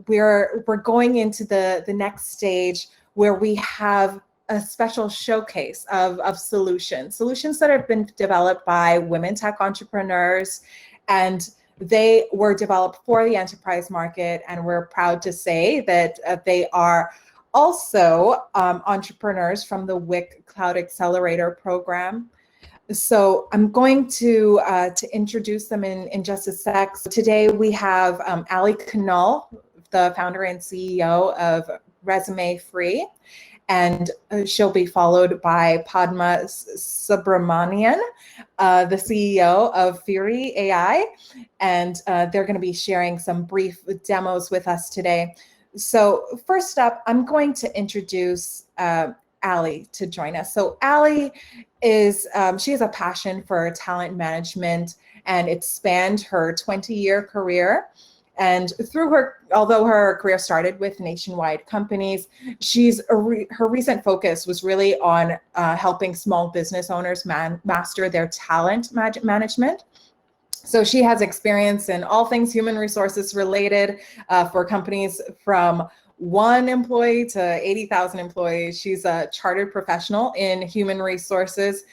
we're going into the next stage where we have a special showcase of solutions that have been developed by women tech entrepreneurs, and they were developed for the enterprise market. And we're proud to say that they are also entrepreneurs from the WIC Cloud Accelerator program. So I'm going to introduce them in just a sec. So today we have Ali Kunal, the founder and CEO of ResumeFree, and she'll be followed by Padma Subramanian, the CEO of Fury AI, and they're going to be sharing some brief demos with us today. So first up, I'm going to introduce Ali to join us. So Ali is, she has a passion for talent management, and it spanned her 20-year career. And through her, although her career started with nationwide companies, her recent focus was really on helping small business owners master their talent management. So she has experience in all things human resources related for companies from 1 employee to 80,000 employees. She's a chartered professional in human resources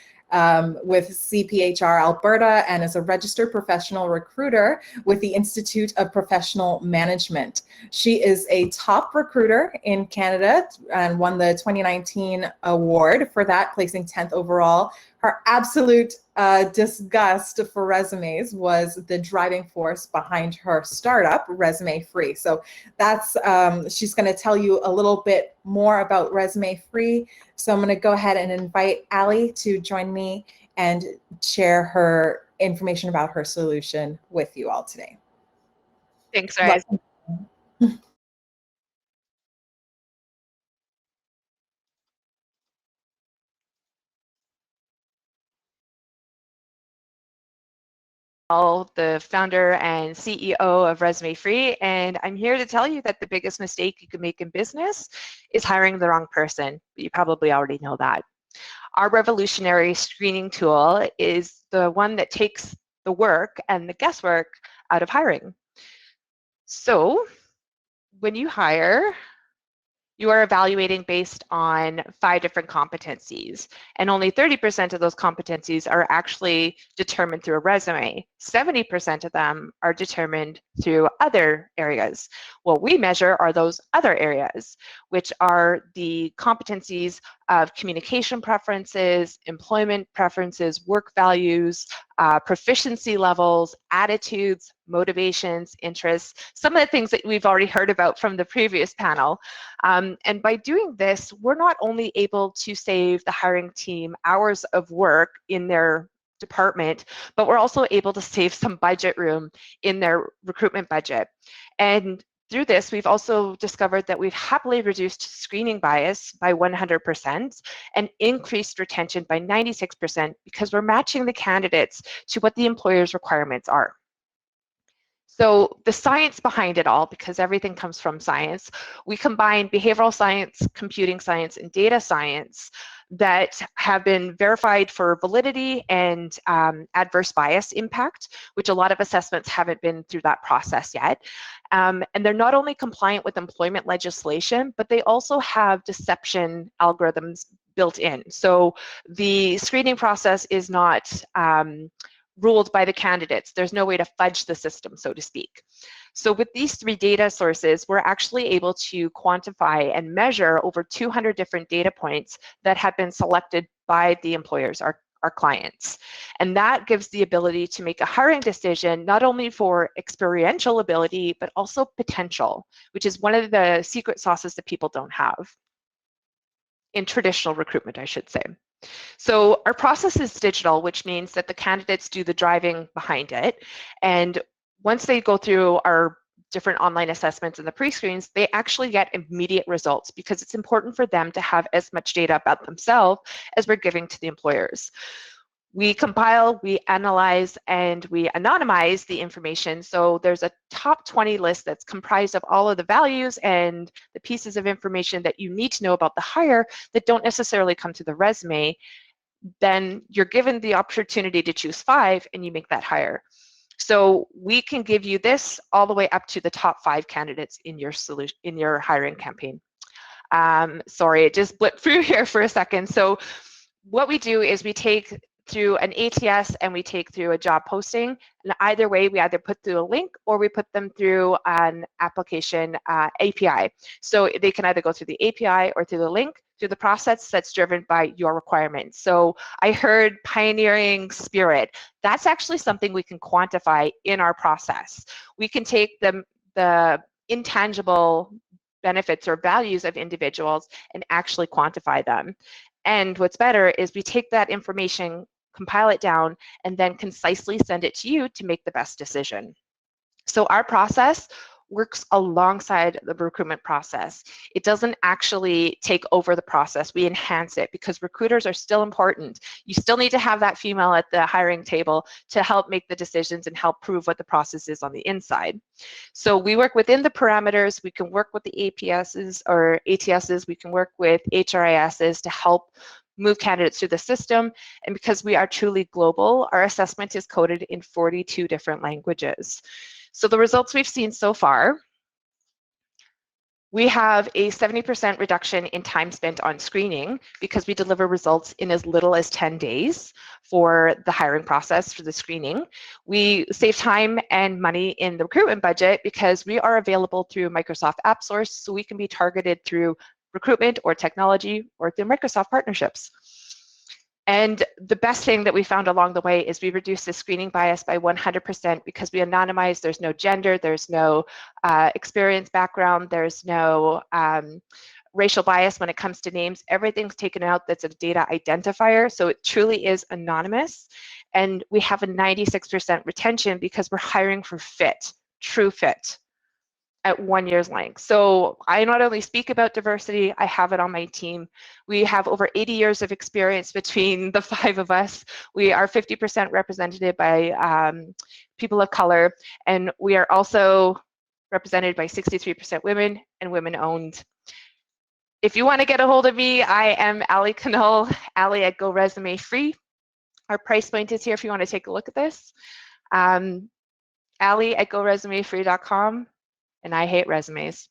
with CPHR Alberta, and is a registered professional recruiter with the Institute of Professional Management. She is a top recruiter in Canada and won the 2019 award for that, placing 10th overall. Her absolute disgust for resumes was the driving force behind her startup, ResumeFree. So that's, she's going to tell you a little bit more about ResumeFree. So I'm going to go ahead and invite Ali to join me and share her information about her solution with you all today. Thanks, Rise. The founder and CEO of ResumeFree, and I'm here to tell you that the biggest mistake you can make in business is hiring the wrong person. You probably already know that. Our revolutionary screening tool is the one that takes the work and the guesswork out of hiring. So when you hire, you are evaluating based on 5 different competencies, and only 30% of those competencies are actually determined through a resume. 70% of them are determined through other areas. What we measure are those other areas, which are the competencies of communication preferences, employment preferences, work values, proficiency levels, attitudes, motivations, interests, some of the things that we've already heard about from the previous panel. And by doing this, we're not only able to save the hiring team hours of work in their department, but we're also able to save some budget room in their recruitment budget. And through this, we've also discovered that we've happily reduced screening bias by 100% and increased retention by 96% because we're matching the candidates to what the employer's requirements are. So the science behind it all, because everything comes from science, we combine behavioral science, computing science, and data science that have been verified for validity and adverse bias impact, which a lot of assessments haven't been through that process yet. And they're not only compliant with employment legislation, but they also have deception algorithms built in. So the screening process is not ruled by the candidates. There's no way to fudge the system, so to speak. So with these 3 data sources, we're actually able to quantify and measure over 200 different data points that have been selected by the employers, our clients. And that gives the ability to make a hiring decision, not only for experiential ability, but also potential, which is one of the secret sauces that people don't have in traditional recruitment, I should say. So our process is digital, which means that the candidates do the driving behind it. And once they go through our different online assessments and the pre-screens, they actually get immediate results because it's important for them to have as much data about themselves as we're giving to the employers. We compile, we analyze, and we anonymize the information. So there's a top 20 list that's comprised of all of the values and the pieces of information that you need to know about the hire that don't necessarily come to the resume. Then you're given the opportunity to choose 5 and you make that hire. So we can give you this all the way up to the top 5 candidates in your solution, in your hiring campaign. Sorry, it just blipped through here for a second. So what we do is we take through an ATS and we take through a job posting. And either way, we either put through a link or we put them through an application API. So they can either go through the API or through the link, through the process that's driven by your requirements. So I heard pioneering spirit. That's actually something we can quantify in our process. We can take the intangible benefits or values of individuals and actually quantify them. And what's better is we take that information, compile it down, and then concisely send it to you to make the best decision. So our process works alongside the recruitment process. It doesn't actually take over the process. We enhance it because recruiters are still important. You still need to have that female at the hiring table to help make the decisions and help prove what the process is on the inside. So we work within the parameters. We can work with the APSs or ATSs. We can work with HRISs to help move candidates through the system. And because we are truly global, our assessment is coded in 42 different languages. So the results we've seen so far, we have a 70% reduction in time spent on screening because we deliver results in as little as 10 days for the hiring process for the screening. We save time and money in the recruitment budget because we are available through Microsoft AppSource, so we can be targeted through recruitment or technology or through Microsoft partnerships. And the best thing that we found along the way is we reduced the screening bias by 100% because we anonymize. There's no gender, there's no experience background, there's no racial bias when it comes to names. Everything's taken out that's a data identifier, so it truly is anonymous. And we have a 96% retention because we're hiring for fit, true fit, at 1 year's length. So I not only speak about diversity, I have it on my team. We have over 80 years of experience between the 5 of us. We are 50% represented by people of color, and we are also represented by 63% women and women-owned. If you want to get a hold of me, I am Ali Knoll, Ali at GoResumeFree. Our price point is here if you want to take a look at this. Ali at GoResumeFree.com. And I hate resumes.